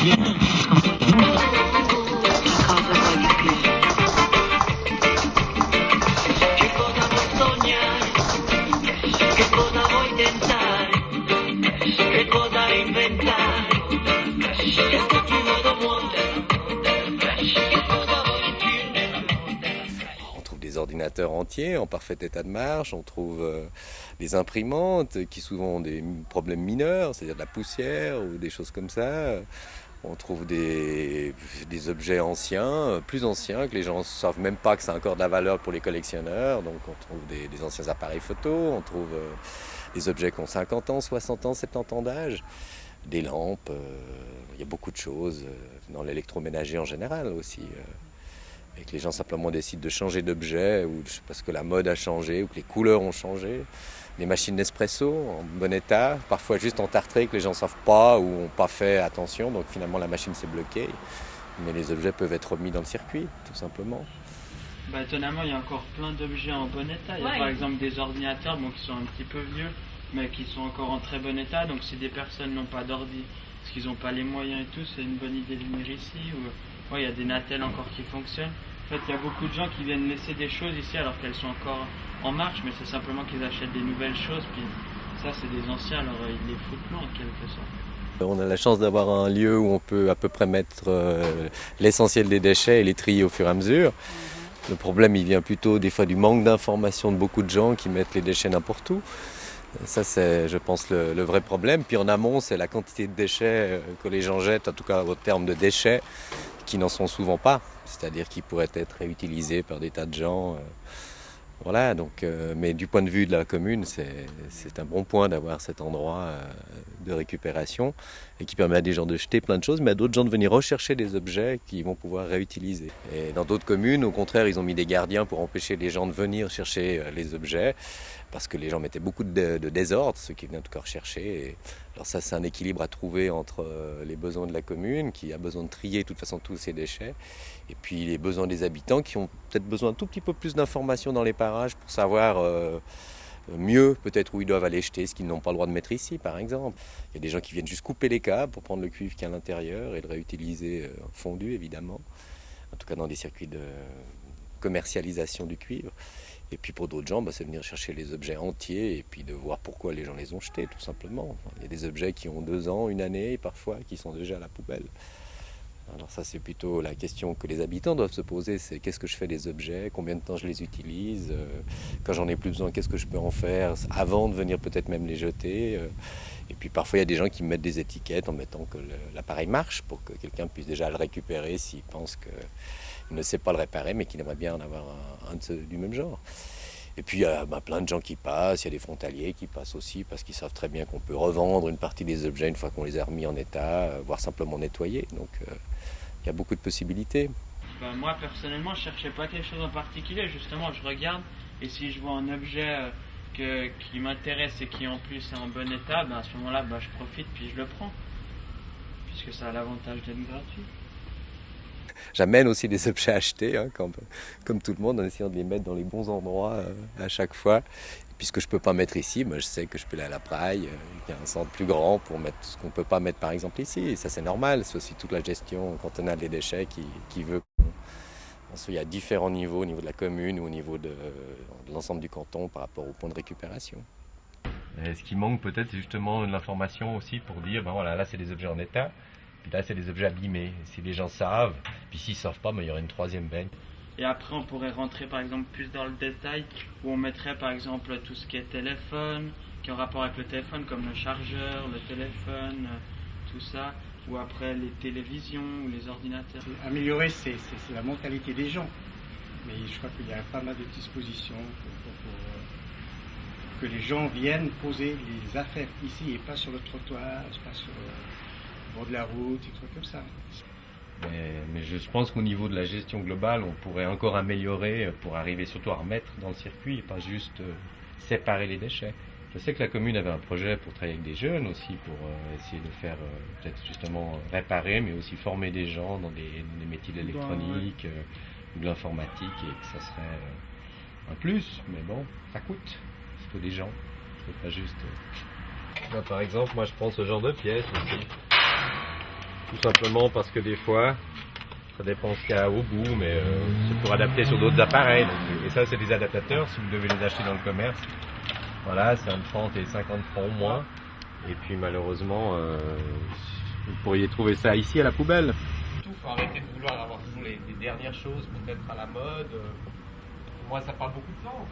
On trouve des ordinateurs entiers en parfait état de marche, on trouve des imprimantes qui souvent ont des problèmes mineurs, c'est-à-dire de la poussière ou des choses comme ça. On trouve des objets anciens, plus anciens, que les gens ne savent même pas que ça a encore de la valeur pour les collectionneurs. Donc on trouve des anciens appareils photo, on trouve des objets qui ont 50 ans, 60 ans, 70 ans d'âge, des lampes, il y a beaucoup de choses dans l'électroménager en général aussi. Et que les gens simplement décident de changer d'objet ou parce que la mode a changé ou que les couleurs ont changé. Des machines Nespresso en bon état, parfois juste entartrées que les gens ne savent pas ou n'ont pas fait attention, donc finalement la machine s'est bloquée. Mais les objets peuvent être remis dans le circuit, tout simplement. Étonnamment, il y a encore plein d'objets en bon état. Il y a par exemple des ordinateurs qui sont un petit peu vieux, mais qui sont encore en très bon état. Donc si des personnes n'ont pas d'ordi, parce qu'ils n'ont pas les moyens et tout, c'est une bonne idée de venir ici. Il y a des Natel encore qui fonctionnent. En fait, il y a beaucoup de gens qui viennent laisser des choses ici alors qu'elles sont encore en marche, mais c'est simplement qu'ils achètent des nouvelles choses, puis ça c'est des anciens, alors ils les foutent loin en quelque sorte. On a la chance d'avoir un lieu où on peut à peu près mettre l'essentiel des déchets et les trier au fur et à mesure. Le problème il vient plutôt des fois du manque d'information de beaucoup de gens qui mettent les déchets n'importe où. Ça c'est je pense le vrai problème. Puis en amont c'est la quantité de déchets que les gens jettent, en tout cas au terme de déchets, qui n'en sont souvent pas, c'est-à-dire qui pourraient être réutilisés par des tas de gens. Voilà, donc, mais du point de vue de la commune, c'est un bon point d'avoir cet endroit de récupération et qui permet à des gens de jeter plein de choses, mais à d'autres gens de venir rechercher des objets qu'ils vont pouvoir réutiliser. Et dans d'autres communes, au contraire, ils ont mis des gardiens pour empêcher les gens de venir chercher les objets, parce que les gens mettaient beaucoup de désordre, ceux qui venaient en tout cas rechercher. Et alors ça, c'est un équilibre à trouver entre les besoins de la commune, qui a besoin de trier de toute façon tous ces déchets, et puis les besoins des habitants qui ont peut-être besoin un tout petit peu plus d'informations dans les parages pour savoir mieux peut-être où ils doivent aller jeter ce qu'ils n'ont pas le droit de mettre ici par exemple. Il y a des gens qui viennent juste couper les câbles pour prendre le cuivre qui est à l'intérieur et le réutiliser fondu évidemment, en tout cas dans des circuits de commercialisation du cuivre. Et puis pour d'autres gens, c'est venir chercher les objets entiers et puis de voir pourquoi les gens les ont jetés tout simplement. Il y a des objets qui ont 2 ans, 1 année parfois qui sont déjà à la poubelle. Alors ça c'est plutôt la question que les habitants doivent se poser, c'est qu'est-ce que je fais des objets, combien de temps je les utilise, quand j'en ai plus besoin, qu'est-ce que je peux en faire avant de venir peut-être même les jeter. Et puis parfois il y a des gens qui mettent des étiquettes en mettant que l'appareil marche pour que quelqu'un puisse déjà le récupérer s'il pense qu'il ne sait pas le réparer mais qu'il aimerait bien en avoir un du même genre. Et puis il y a plein de gens qui passent, il y a des frontaliers qui passent aussi parce qu'ils savent très bien qu'on peut revendre une partie des objets une fois qu'on les a remis en état, voire simplement nettoyer. Donc il y a beaucoup de possibilités. Moi personnellement je cherchais pas quelque chose en particulier, justement je regarde et si je vois un objet qui m'intéresse et qui en plus est en bon état, à ce moment-là je profite puis je le prends, puisque ça a l'avantage d'être gratuit. J'amène aussi des objets achetés, comme tout le monde, en essayant de les mettre dans les bons endroits à chaque fois. Puisque je ne peux pas mettre ici, je sais que je peux aller à la Praille, il y a un centre plus grand pour mettre ce qu'on ne peut pas mettre par exemple ici. Et ça c'est normal, c'est aussi toute la gestion cantonale des déchets qui veut qu'il y a différents niveaux, au niveau de la commune ou au niveau de l'ensemble du canton par rapport au point de récupération. Et ce qui manque peut-être c'est justement de l'information aussi pour dire, là c'est des objets en état. Puis là, c'est des objets abîmés. Si les gens savent, puis s'ils ne savent pas, il y aurait une troisième benne. Et après, on pourrait rentrer par exemple plus dans le détail, où on mettrait par exemple tout ce qui est téléphone, qui est en rapport avec le téléphone, comme le chargeur, le téléphone, tout ça, ou après les télévisions ou les ordinateurs. Améliorer, c'est la mentalité des gens. Mais je crois qu'il y a pas mal de dispositions pour que les gens viennent poser les affaires ici et pas sur le trottoir, pas sur bord de la route, des trucs comme ça. Mais je pense qu'au niveau de la gestion globale, on pourrait encore améliorer pour arriver surtout à remettre dans le circuit et pas juste séparer les déchets. Je sais que la commune avait un projet pour travailler avec des jeunes aussi, pour essayer de faire peut-être justement réparer, mais aussi former des gens dans des métiers de l'électronique ou de l'informatique et que ça serait un plus. Mais bon, ça coûte. Il faut des gens, c'est pas juste... Par exemple, moi je prends ce genre de pièces aussi. tout simplement parce que des fois, ça dépend ce qu'il y a au bout, mais c'est pour adapter sur d'autres appareils. Et ça, c'est des adaptateurs, si vous devez les acheter dans le commerce. Voilà, c'est entre 30 et 50 francs au moins. Et puis malheureusement, vous pourriez trouver ça ici à la poubelle. Il faut arrêter de vouloir avoir toujours les dernières choses, peut-être à la mode. Pour moi, ça parle beaucoup de temps.